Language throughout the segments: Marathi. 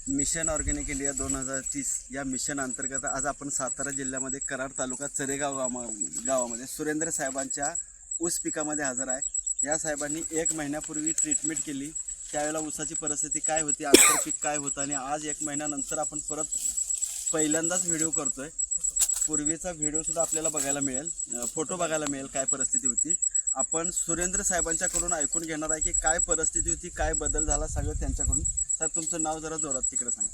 मिशन ऑर्गॅनिक इंडिया 2030 या मिशन अंतर्गत आज आपण सातारा जिल्ह्यामध्ये कराड तालुका चरेगाव गावामध्ये सुरेंद्र साहेबांच्या ऊस पिकामध्ये हजर आहे। या साहेबांनी 1 महिन्यापूर्वी ट्रीटमेंट केली, त्यावेळेला ऊसाची परिस्थिती काय होती, आंतरपीक काय होतं आणि आज 1 महिन्यानंतर आपण परत पहिल्यांदाच व्हिडिओ करतोय। पूर्वीचा व्हिडिओसुद्धा आपल्याला बघायला मिळेल, फोटो बघायला मिळेल काय परिस्थिती होती। आपण सुरेंद्र साहेबांच्याकडून ऐकून घेणार आहे की काय परिस्थिती होती, काय बदल झाला, सगळं त्यांच्याकडून। सर तुमचं नाव जरा जोरात तिकडे सांगा।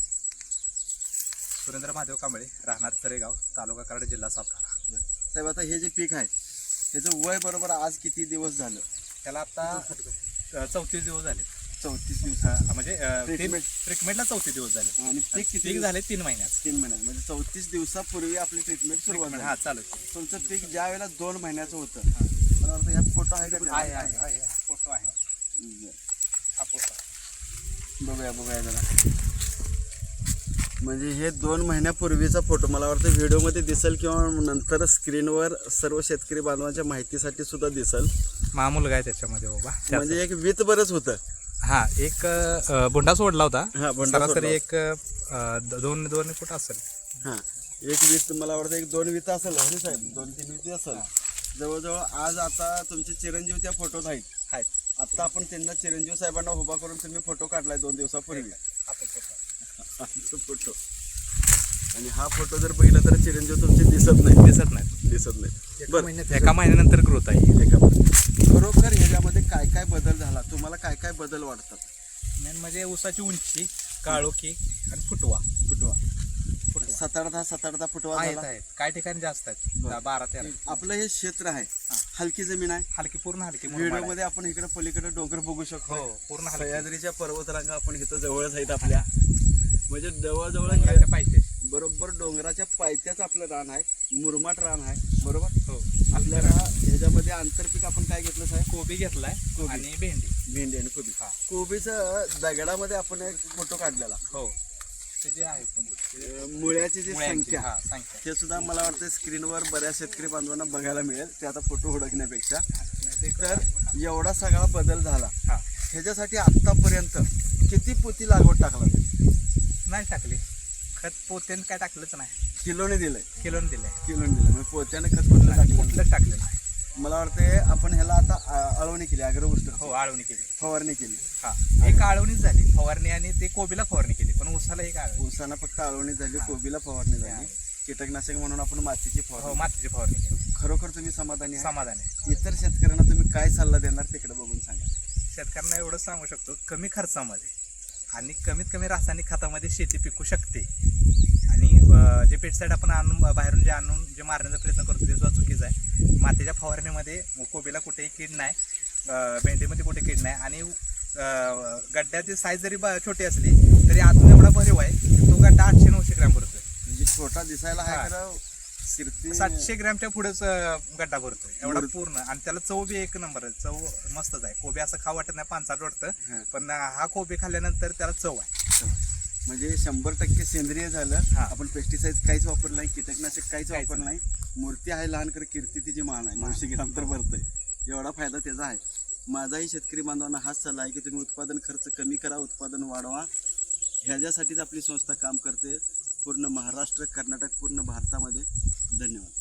सुरेंद्र महादेव कांबळे, राहणार तरेगाव, तालुका कराड, जिल्हा सातारा। साहेब आता हे जे पीक आहे त्याचं वय बरोबर आज किती दिवस झालं? त्याला आता 34 दिवस झाले। 34 दिवस म्हणजे ट्रीटमेंटला 34 दिवस झाले आणि पीक किती झाले? 3 महिन्यात। 3 महिन्यात म्हणजे 34 दिवसापूर्वी आपली ट्रीटमेंट सुरुवात झाली। हा चालू। तुमचं पीक ज्या वेळेला 2 महिन्याचं होतं, मला वाटतं यात फोटो आहे का? आहे फोटो आहे, हा फोटो बघूया जरा। म्हणजे हे 2 महिन्यापूर्वीचा फोटो मला वाटतं व्हिडिओमध्ये दिसेल किंवा नंतर स्क्रीनवर सर्व शेतकरी बांधवांच्या माहितीसाठी सुद्धा दिसेल। मुलगा आहे त्याच्यामध्ये बाबा, म्हणजे एक वीत बरंच होतं। हा एक बोंडा सोडला होता। हा बोंडा सरासरी एक 2 फूट असेल। हा एक वीत मला वाटतं एक 2 वीत असेल हो साहेब, 2-3 वीत असेल जवळजवळ। आज आता तुमचे चिरंजीव त्या फोटोत आहेत। आता आपण त्यांना चिरंजीव साहेबांना उभा करून तुम्ही फोटो काढलाय 2 दिवसापूर्वी, फोटो। आणि हा फोटो जर बघितला तर चिरंजीव तुमचे दिसत नाही। बरं, एका महिन्यानंतर ग्रोथ आहे। खरोखर ह्याच्यामध्ये काय काय बदल झाला, तुम्हाला काय काय बदल वाटतात? मेन म्हणजे ऊसाची उंची, काळोखी आणि फुटवा। सताडता फुटवा झाला। आहेत काही ठिकाणी जास्त आहेत, 12-13। आपलं हे क्षेत्र आहे, हलकी जमीन आहे, हलकी, पूर्ण हलकी। व्हिडिओ मध्ये आपण इकडे पलीकडे डोंगर बघू शकतो। हो, पूर्ण सह्याद्रीच्या पर्वतरांगा आपण इथं जवळच आहेत आपल्या, म्हणजे जवळजवळ पाहिजे। बरोबर डोंगराच्या पायथ्याच आपलं रान आहे, मुरमाड रान आहे बरोबर। हो, आपल्याला ह्याच्यामध्ये आंतरपीक आपण काय घेतलं साहेब? कोबी घेतलाय आणि भेंडी आणि कोबी। कोबीचं दगडामध्ये आपण एक फोटो काढलेला। हो, ते जे आहे मुळ्याची जी संख्या संख्या ते सुद्धा मला वाटतं स्क्रीनवर बऱ्याच शेतकरी बांधवांना बघायला मिळेल, ते आता फोटो हुडकण्यापेक्षा। तर एवढा सगळा बदल झाला, ह्याच्यासाठी आत्तापर्यंत किती पोती लागवड टाकला? नाही टाकली, खत पोत्याने काय टाकलंच नाही। किलोने दिलंय? किलोने दिलंय। म्हणजे पोत्याने खत कुठलंच टाकलेलं नाही। मला वाटते आपण ह्याला आता अळवणी केली, अग्रबुस्टर। हो, आळवणी केली, फवारणी केली। हा, एक आळवणीच झाली फवारणी, आणि ते कोबीला फवारणी केली, पण ऊसाला एक ऊसाला फक्त आळवणी झाली, कोबीला फवारणी झाली। कीटकनाशक म्हणून आपण मातीची फवारणी, मातीची फवारणी केली। खरोखर तुम्ही समाधानी आहे? समाधान आहे। इतर शेतकऱ्यांना तुम्ही काय सल्ला देणार तिकडे बघून सांगा। शेतकऱ्यांना एवढंच सांगू शकतो, कमी खर्चामध्ये आणि कमीत कमी रासायनिक खतामध्ये शेती पिकू शकते। आणि जे पेस्टिसाइड आपण बाहेरून जे मारण्याचा प्रयत्न करतो ते सुद्धा चुकीचं आहे। मातीच्या फवारणीमध्ये कोबीला कुठेही कीड नाही, भेंडीमध्ये कुठे कीड नाही, आणि गड्ड्याची साईज जरी छोटी असली तरी आतून एवढा भरीव आहे की तो गड्डा 800-900 ग्रॅम भरतोय। म्हणजे छोटा दिसायला आहे, 700 ग्रॅमच्या पुढेच गड्डा भरतोय एवढा पूर्ण। आणि त्याला चव बी एक नंबर आहे, चव मस्तच आहे। कोबी असं खाऊ वाटत नाही, पानसाट वाटतं, पण हा कोबी खाल्ल्यानंतर त्याला चव आहे। म्हणजे 100% सेंद्रिय झालं। आपण पेस्टिसाइड काहीच वापरलं नाही, कीटकनाशक काहीच वापरलं नाही। मूर्ती आहे लहान, कर कीर्ती तिची मान आहे। 900 ग्राम तर भरतंय, एवढा फायदा त्याचा आहे। माझाही शेतकरी बांधवांना हाच सल्ला आहे की तुम्ही उत्पादन खर्च कमी करा, उत्पादन वाढवा। ह्याच्यासाठीच आपली संस्था काम करते, पूर्ण महाराष्ट्र, कर्नाटक, पूर्ण भारतामध्ये। धन्यवाद।